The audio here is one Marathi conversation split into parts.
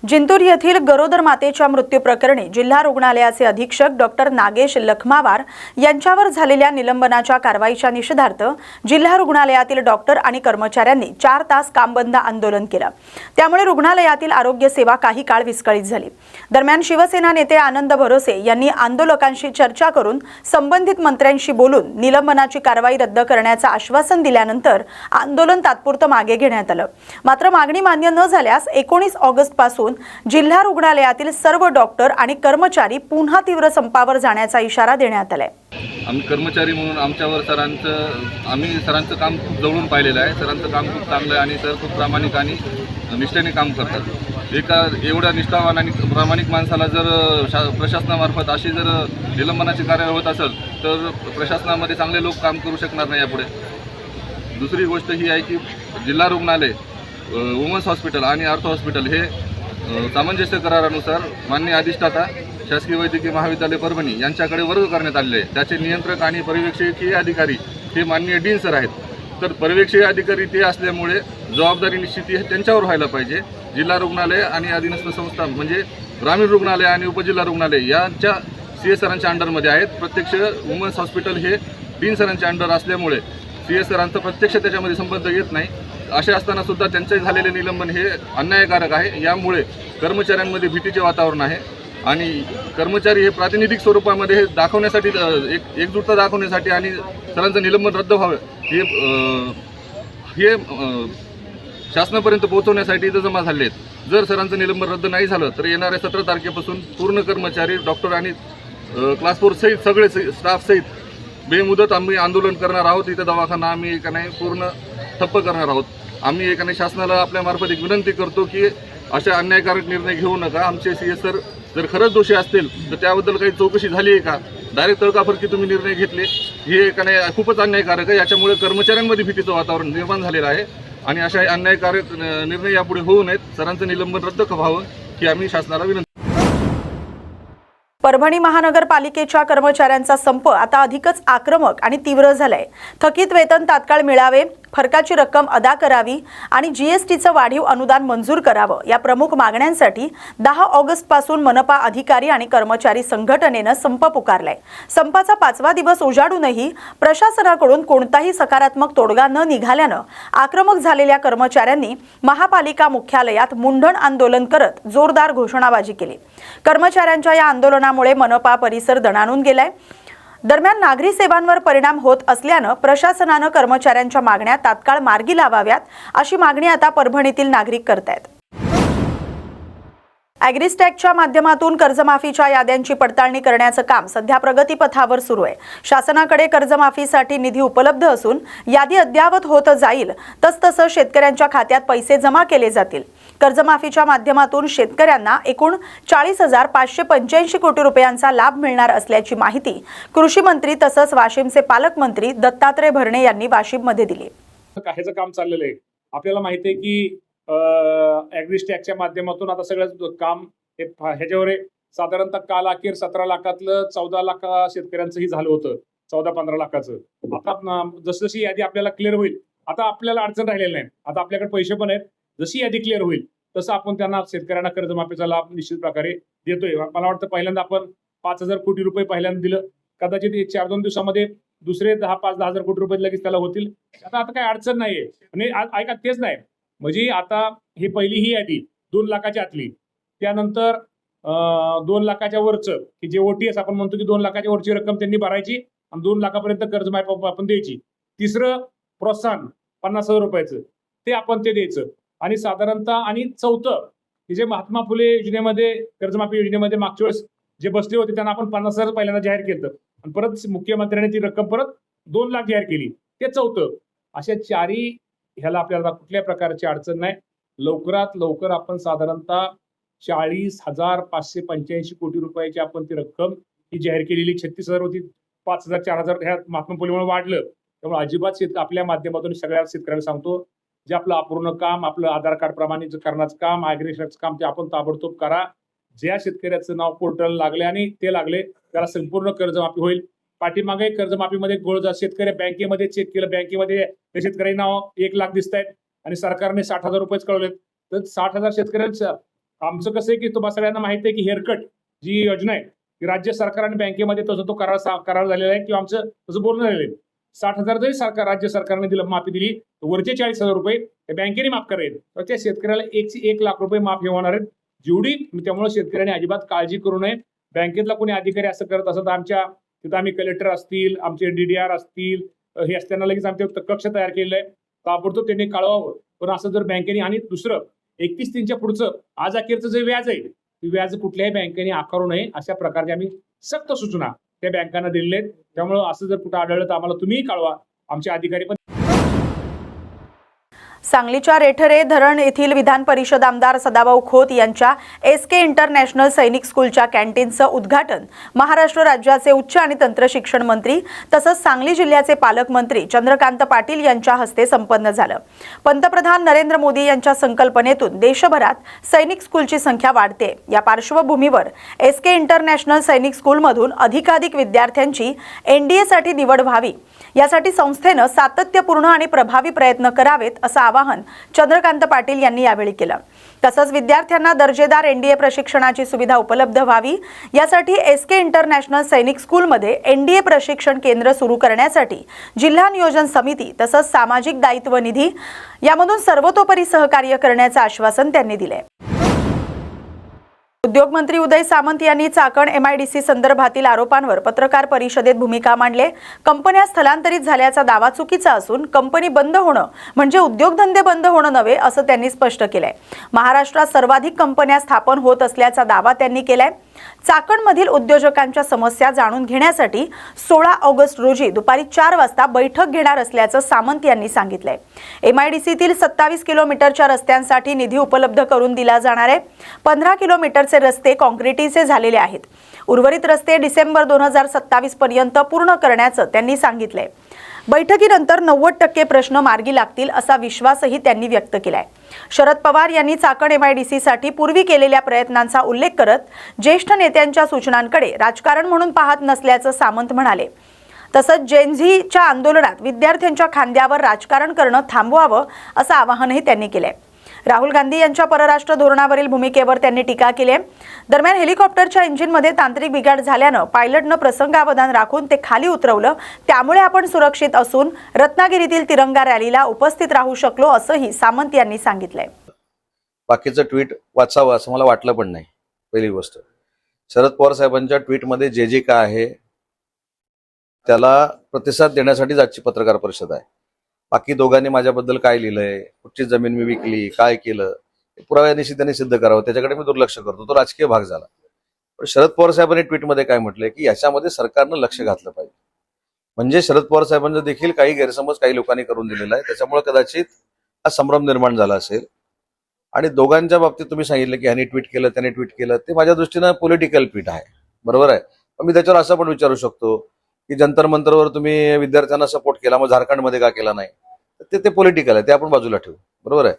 जिंतूर येथील गरोदर मातेच्या मृत्यू प्रकरणी जिल्हा रुग्णालयाचे अधीक्षक डॉक्टर नागेश लखमावार यांच्यावर झालेल्या निलंबनाच्या कारवाईच्या निषेधार्थ जिल्हा रुग्णालयातील डॉक्टर आणि कर्मचाऱ्यांनी 4 तास कामबंद आंदोलन केलं। त्यामुळे रुग्णालयातील आरोग्य सेवा काही काळ विस्कळीत झाली। दरम्यान शिवसेना नेते आनंद भरोसे यांनी आंदोलकांशी चर्चा करून संबंधित मंत्र्यांशी बोलून निलंबनाची कारवाई रद्द करण्याचं आश्वासन दिल्यानंतर आंदोलन तात्पुरतं मागे घेण्यात आलं। मात्र मागणी मान्य न झाल्यास 19 ऑगस्ट पासून जिल्हा रुग्णालयातील सर्व डॉक्टर आणि कर्मचारी पुन्हा तीव्र संपावर जाण्याचा इशारा देण्यात आलाय। आम्ही कर्मचारी म्हणून आमच्यावर सरांचं काम खूप जवळून पाहिलेलं आहे। सरांचं काम खूप चांगलं आहे आणि सर खूप प्रामाणिक आणि निष्ठेने काम करतात। एका एवढ्या निष्ठावान आणि प्रामाणिक माणसाला जर प्रशासनामार्फत अशी जर निलंबनाची कारवाई होत असेल तर प्रशासनामध्ये चांगले लोक काम करू शकणार नाही यापुढे। दुसरी गोष्ट ही आहे की जिल्हा रुग्णालय, वुमन्स हॉस्पिटल आणि अर्थ हॉस्पिटल हे सामंजस्य करारानुसार माननीय अधिष्ठाता शासकीय वैद्यकीय महाविद्यालय परभणी यांच्याकडे वर्ग करण्यात आलेले आहे। त्याचे नियंत्रक आणि पर्यवेक्षकीय अधिकारी हे माननीय डीन सर आहेत। तर पर्यवेक्षकीय अधिकारी ते असल्यामुळे जबाबदारी निश्चित त्यांच्यावर व्हायला पाहिजे। जिल्हा रुग्णालय आणि अधीनस्थ संस्था म्हणजे ग्रामीण रुग्णालय आणि उपजिल्हा रुग्णालय यांच्या CS सरांच्या अंडरमध्ये आहेत। प्रत्यक्ष वुमन्स हॉस्पिटल हे डीन सरांच्या अंडर असल्यामुळे CS सरांचा प्रत्यक्ष त्याच्यामध्ये संबंध येत नाही। असे असताना सुद्धा त्यांचे झालेले निलंबन हे अन्यायकारक आहे। यामुळे कर्मचाऱ्यांमध्ये भीतीचे वातावरण आहे आणि कर्मचारी हे प्रातिनिधिक स्वरूपामध्ये हे दाखवण्यासाठी एकजुटता दाखवण्यासाठी आणि सरांचं निलंबन रद्द व्हावं हे शासनापर्यंत पोहोचवण्यासाठी इथं जमा झाले आहेत। जर सरांचं निलंबन रद्द नाही झालं तर येणाऱ्या 17 तारखेपासून पूर्ण कर्मचारी, डॉक्टर आणि क्लास 4 सहित सगळे स्टाफ सहित बेमुदत आम्ही आंदोलन करणार आहोत। इथं दवाखाना आम्ही एका नाही पूर्ण ठप्प करणार आहोत। आम्ही एका नाही शासनाला आपल्यामार्फत एक विनंती करतो की अशा अन्यायकारक निर्णय घेऊ नका। आमचे CS सर जर खरंच दोषी असतील तर त्याबद्दल काही चौकशी झाली आहे का? डायरेक्ट तडकाफडकी तुम्ही निर्णय घेतले हे एका नाही खूपच अन्यायकारक आहे। याच्यामुळे कर्मचाऱ्यांमध्ये भीतीचं वातावरण निर्माण झालेलं आहे आणि अशा अन्यायकारक निर्णय यापुढे होऊ नयेत। सरांचं निलंबन रद्द व्हावं ही आम्ही शासनाला विनंती। परभणी महानगरपालिकेच्या कर्मचाऱ्यांचा संप आता अधिकच आक्रमक आणि तीव्र झालाय। थकीत वेतन तात्काळ मिळावे, फरकाची रक्कम अदा करावी आणि GSTचं वाढीव अनुदान मंजूर करावं या प्रमुख मागण्यांसाठी 10 ऑगस्ट पासून मनपा अधिकारी आणि कर्मचारी संघटनेनं संप पुकारलाय। संपाचा 5वा दिवस उजाडूनही प्रशासनाकडून कोणताही सकारात्मक तोडगा न निघाल्यानं आक्रमक झालेल्या कर्मचाऱ्यांनी महापालिका मुख्यालयात मुंडण आंदोलन करत जोरदार घोषणाबाजी केली। कर्मचाऱ्यांच्या या आंदोलनामुळे मनपा परिसर दणाणून गेलाय। दरम्यान नागरी सेवांवर परिणाम होत असल्यानं प्रशासनानं कर्मचाऱ्यांच्या मागण्या तात्काळ मार्गी लावाव्यात अशी मागणी आता परभणीतील नागरिक करतायत। ॲग्रिस्टॅकच्या माध्यमातून कर्जमाफीच्या याद्यांची पडताळणी करण्याचं काम सध्या प्रगतीपथावर सुरू आहे। शासनाकडे कर्जमाफीसाठी निधी उपलब्ध असून यादी अद्ययावत होत जाईल तसतसं शेतकऱ्यांच्या खात्यात पैसे जमा केले जातील। कर्जमाफीच्या माध्यमातून शेतकऱ्यांना एकूण 40,585 कोटी रुपयांचा लाभ मिळणार असल्याची माहिती कृषी मंत्री तसंच वाशिमचे पालकमंत्री दत्तात्रय भरणे यांनी वाशिममध्ये दिली। ह्याचं काम चाललेलं आहे। आपल्याला माहिती आहे की ॲग्रिस्टॅकच्या माध्यमातून आता सगळं काम ह्याच्यावर साधारणतः काल अखेर 17 लाखातलं 14 लाख शेतकऱ्यांचंही झालं होतं, 14-15 लाखाचं। आता जसजशी यादी आपल्याला क्लिअर होईल, आता आपल्याला अडचण राहिलेली नाही। आता आपल्याकडे पैसे पण आहेत। जशी यादी क्लिअर होईल तसं आपण त्यांना शेतकऱ्यांना कर्जमाफीचा लाभ निश्चित प्रकारे देतोय। मला वाटतं पहिल्यांदा आपण 5,000 कोटी रुपये पहिल्यांदा दिलं, कदाचित 4-2 दिवसामध्ये दुसरे 10,000 कोटी रुपये लगेच त्याला होतील। आता काही अडचण नाहीये आणि ऐका तेच नाही म्हणजे आता ही पहिली ही यादी 2 लाखाच्या आतली, त्यानंतर 2 लाखाच्या वरचं की जे OTS आपण म्हणतो की 2 लाखाच्या वरची रक्कम त्यांनी भरायची आणि 2 लाखापर्यंत कर्जमाफी आपण द्यायची। तिसरं प्रोत्साहन 50,000 रुपयाचं ते आपण ते द्यायचं आणि साधारणतः आणि चौथं की जे महात्मा फुले योजनेमध्ये कर्जमाफी योजनेमध्ये मागच्या वेळेस जे बसले होते त्यांना आपण 50,000 पहिल्यांदा जाहीर केलं आणि परत मुख्यमंत्र्यांनी ती रक्कम परत 2 लाख जाहीर केली, ते चौथं। अशा चारही ह्याला आपल्याला कुठल्या प्रकारची अडचण नाही। लवकरात लवकर आपण साधारणतः 40,585 कोटी रुपयाची आपण ती रक्कम ही जाहीर केलेली 36,000 होती, 5,000 4,000 ह्या महात्मा फुलेमुळे वाढलं। त्यामुळे अजिबात आपल्या माध्यमातून सगळ्या शेतकऱ्यांना सांगतो जे आपलं अपूर्ण काम, आपलं आधार कार्ड प्रमाणित करण्याचं काम, ॲग्रिस्टॅकचं काम ते आपण ताबडतोब करा। ज्या शेतकऱ्याचं नाव पोर्टल लागले आणि ते लागले त्याला संपूर्ण कर्जमाफी होईल। पाठीमागे कर्जमाफीमध्ये गोळ शेतकरी बँकेमध्ये चेक केलं, बँकेमध्ये शेतकरी नाव 1 लाख दिसत आहेत आणि सरकारने 60,000 रुपयेच कळवलेत। तर 60,000 शेतकऱ्यांचं आमचं कसं आहे की तुम्हाला सगळ्यांना माहिती आहे की हेअरकट जी योजना आहे ती राज्य सरकार आणि बँकेमध्ये तसं तो करार झालेला आहे किंवा आमचं तसं बोलणं झालेलं आहे. 60,000 जरी राज्य सरकारने दिलं माफी दिली तर वरचे 40,000 रुपये बँकेने माफ करायचे तर त्या शेतकऱ्याला 1 लाख रुपये माफी होणार आहेत जेवढी. त्यामुळे शेतकऱ्यांनी अजिबात काळजी करू नये. बँकेतला कोणी अधिकारी असं करत असं तर आमच्या तिथं आम्ही कलेक्टर असतील, आमचे DDR असतील, हे असताना लगेच आमचे कक्ष तयार केलेलं आहे. ताबडतोब त्यांनी कळवावं. पण असं जर बँकेने आणि दुसरं 31/3 पुढचं आज अखेरचं जे व्याज आहे ते व्याज कुठल्याही बँकेने आकारू नये अशा प्रकारचे आम्ही सक्त सूचना त्या बँकांना दिलेल्या आहेत. त्यामुळे असं जर कुठं आढळलं तर आम्हाला तुम्हीही कळवा. आमचे अधिकारी पण सांगलीच्या रेठरे धरण येथील विधान परिषद आमदार सदाभाऊ खोत यांच्या SK इंटरनॅशनल सैनिक स्कूलच्या कॅन्टीनचं उद्घाटन महाराष्ट्र राज्याचे उच्च आणि तंत्र शिक्षण मंत्री तसंच सांगली जिल्ह्याचे पालकमंत्री चंद्रकांत पाटील यांच्या हस्ते संपन्न झालं. पंतप्रधान नरेंद्र मोदी यांच्या संकल्पनेतून देशभरात सैनिक स्कूलची संख्या वाढते. या पार्श्वभूमीवर SK इंटरनॅशनल सैनिक स्कूलमधून अधिकाधिक विद्यार्थ्यांची NDA साठी निवड व्हावी यासाठी संस्थेनं सातत्यपूर्ण आणि प्रभावी प्रयत्न करावेत असं आवाहन चंद्रकांत पाटील यांनी यावेळी केलं. तसंच विद्यार्थ्यांना दर्जेदार NDA प्रशिक्षणाची सुविधा उपलब्ध व्हावी यासाठी SK इंटरनॅशनल सैनिक स्कूलमध्ये NDA प्रशिक्षण केंद्र सुरू करण्यासाठी जिल्हा नियोजन समिती तसंच सामाजिक दायित्व निधी यामधून सर्वतोपरी सहकार्य करण्याचं आश्वासन त्यांनी दिले. उद्योगमंत्री उदय सामंत यांनी चाकण MIDC संदर्भातील आरोपांवर पत्रकार परिषदेत भूमिका मांडली. कंपन्या स्थलांतरित झाल्याचा दावा चुकीचा असून कंपनी बंद होणं म्हणजे उद्योगधंदे बंद होणं नव्हे असं त्यांनी स्पष्ट केलंय. महाराष्ट्रात सर्वाधिक कंपन्या स्थापन होत असल्याचा दावा त्यांनी केलाय. चाकणमधील उद्योजकांच्या समस्या जाणून घेण्यासाठी 16 ऑगस्ट रोजी दुपारी 4 वाजता बैठक घेणार असल्याचं सामंत यांनी सांगितलंय. MIDCतील 27 किलोमीटरच्या रस्त्यांसाठी निधी उपलब्ध करून दिला जाणार आहे. 15 किलोमीटरचे रस्ते काँक्रिटीचे झालेले आहेत. उर्वरित रस्ते डिसेंबर 2027 पर्यंत पूर्ण करण्याचं त्यांनी सांगितलंय. बैठकीनंतर 90% प्रश्न मार्गी लागतील असा विश्वासही त्यांनी व्यक्त केलाय. शरद पवार यांनी चाकण MIDC साठी पूर्वी केलेल्या प्रयत्नांचा उल्लेख करत ज्येष्ठ नेत्यांच्या सूचनांकडे राजकारण म्हणून पाहत नसल्याचं सामंत म्हणाले. तसंच जेनझीच्या आंदोलनात विद्यार्थ्यांच्या खांद्यावर राजकारण करणं थांबवावं असं आवाहनही त्यांनी केलंय. राहुल गांधी यांच्या परराष्ट्र धोरणावरील भूमिकेवर त्यांनी टीका केली आहे. दरम्यान हेलिकॉप्टरच्या इंजिनमध्ये तांत्रिक बिघाड झाल्यानं पायलटनं प्रसंगावधान राखून ते खाली उतरवलं. त्यामुळे आपण सुरक्षित असून रत्नागिरीतील तिरंगा रॅलीला उपस्थित राहू शकलो असंही सामंत यांनी सांगितलंय. बाकीचं ट्विट वाचावं असं मला वाटलं पण नाही. पहिली गोष्ट, शरद पवार साहेबांच्या ट्विटमध्ये जे काय आहे त्याला प्रतिसाद देण्यासाठीच आजची पत्रकार परिषद आहे. बाकी दोघांनी माझ्याबद्दल काय लिहिलंय, कुठची जमीन मी विकली, काय केलं, पुराव्यानिशी त्यांनी सिद्ध करावं, त्याच्याकडे मी दुर्लक्ष करतो. तो राजकीय भाग झाला. पण शरद पवार साहेबांनी ट्विटमध्ये काय म्हटलंय की याच्यामध्ये सरकारनं लक्ष घातलं पाहिजे. म्हणजे शरद पवार साहेबांचा देखील काही गैरसमज काही लोकांनी करून दिलेला आहे. त्याच्यामुळे कदाचित हा संभ्रम निर्माण झाला असेल. आणि दोघांच्या बाबतीत तुम्ही सांगितलं की ह्याने ट्विट केलं त्याने ट्विट केलं, ते माझ्या दृष्टीनं पॉलिटिकल ट्विट आहे. बरोबर आहे. पण मी त्याच्यावर असं पण विचारू शकतो की जंतर मंतरवर तुम्ही विद्यार्थ्यांना सपोर्ट केला, मग झारखंडमध्ये का केला नाही, ते पॉलिटिकल आहे, ते आपण बाजूला ठेवू. बरोबर आहे.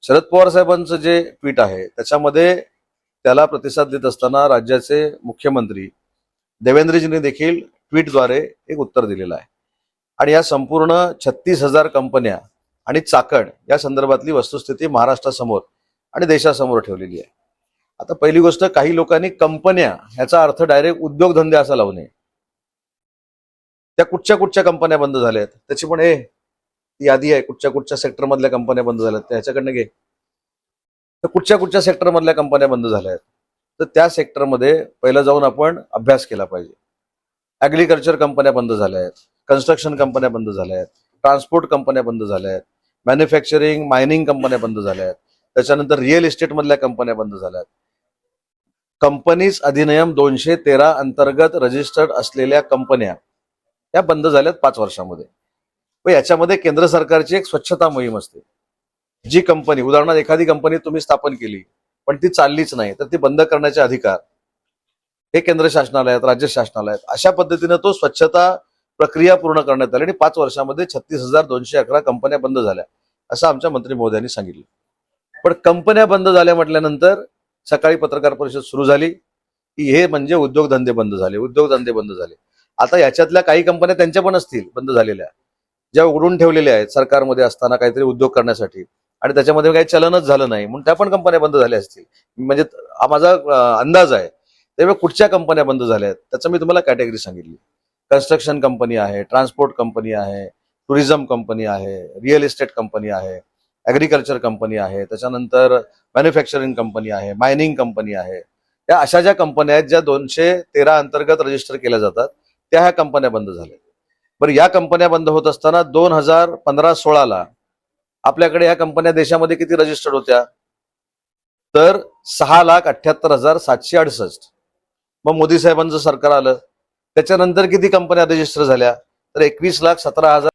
शरद पवार साहेबांचं जे ट्विट आहे त्याच्यामध्ये त्याला प्रतिसाद देत असताना राज्याचे मुख्यमंत्री देवेंद्रजींनी देखील ट्विटद्वारे एक उत्तर दिलेलं आहे. आणि या संपूर्ण 36,000 कंपन्या आणि चाकण या संदर्भातली वस्तुस्थिती महाराष्ट्रासमोर आणि देशासमोर ठेवलेली आहे. आता पहिली गोष्ट, काही लोकांनी कंपन्या ह्याचा अर्थ डायरेक्ट उद्योगधंदे असा लावू नये. त्या कुठच्या कंपन्या बंद झाल्या आहेत त्याची पण यादी आहे. कुठच्या सेक्टर मधल्या कंपन्या बंद झाल्यात त्याच्याकडनं घे. तर कुठच्या सेक्टर मधल्या कंपन्या बंद झाल्या आहेत तर त्या सेक्टरमध्ये पहिलं जाऊन आपण अभ्यास केला पाहिजे. ऍग्रिकल्चर कंपन्या बंद झाल्या आहेत, कन्स्ट्रक्शन कंपन्या बंद झाल्या आहेत, ट्रान्सपोर्ट कंपन्या बंद झाल्या आहेत, मॅन्युफॅक्चरिंग मायनिंग कंपन्या बंद झाल्या आहेत, त्याच्यानंतर रिअल इस्टेट मधल्या कंपन्या बंद झाल्या आहेत. कंपनीज अधिनियम 213 अंतर्गत रजिस्टर्ड असलेल्या कंपन्या या बंद झाल्यात 5 वर्षामध्ये. व याच्यामध्ये केंद्र सरकारची एक स्वच्छता मोहीम असते. जी कंपनी, उदाहरणार्थ एखादी कंपनी तुम्ही स्थापन केली पण ती चाललीच नाही तर ती बंद करण्याचे अधिकार हे केंद्र शासनाला आहेत, राज्य शासनाला आहेत. अशा पद्धतीने तो स्वच्छता प्रक्रिया पूर्ण करण्यात आली आणि 5 वर्षामध्ये 36,211 कंपन्या बंद झाल्या असं आमच्या मंत्री महोदयांनी सांगितलं. पण कंपन्या बंद झाल्या म्हटल्यानंतर सकाळी पत्रकार परिषद सुरू झाली की हे म्हणजे उद्योगधंदे बंद झाले. आता याच्यातल्या काही कंपन्या त्यांच्या पण असतील बंद झालेल्या, ज्या उघडून ठेवलेल्या आहेत सरकारमध्ये असताना काहीतरी उद्योग करण्यासाठी, आणि त्याच्यामध्ये काही चलनच झालं नाही म्हणून त्या पण कंपन्या बंद झाल्या असतील. म्हणजे हा माझा अंदाज आहे. त्यामुळे कुठच्या कंपन्या बंद झाल्या आहेत त्याचं मी तुम्हाला कॅटेगरी सांगितली. कन्स्ट्रक्शन कंपनी आहे, ट्रान्सपोर्ट कंपनी आहे, टुरिझम कंपनी आहे, रिअल इस्टेट कंपनी आहे, ॲग्रिकल्चर कंपनी आहे, त्याच्यानंतर मॅन्युफॅक्चरिंग कंपनी आहे, मायनिंग कंपनी आहे. या अशा ज्या कंपन्या आहेत ज्या 213 अंतर्गत रजिस्टर केल्या जातात त्या ह्या कंपन्या बंद झाल्या. बरं, या कंपन्या बंद होत असताना 2015-16 आपल्याकडे ह्या कंपन्या देशामध्ये किती रजिस्टर्ड होत्या तर 6,78,768. मग मोदी साहेबांचं सरकार आलं त्याच्यानंतर किती कंपन्या रजिस्टर झाल्या तर 21,17,000.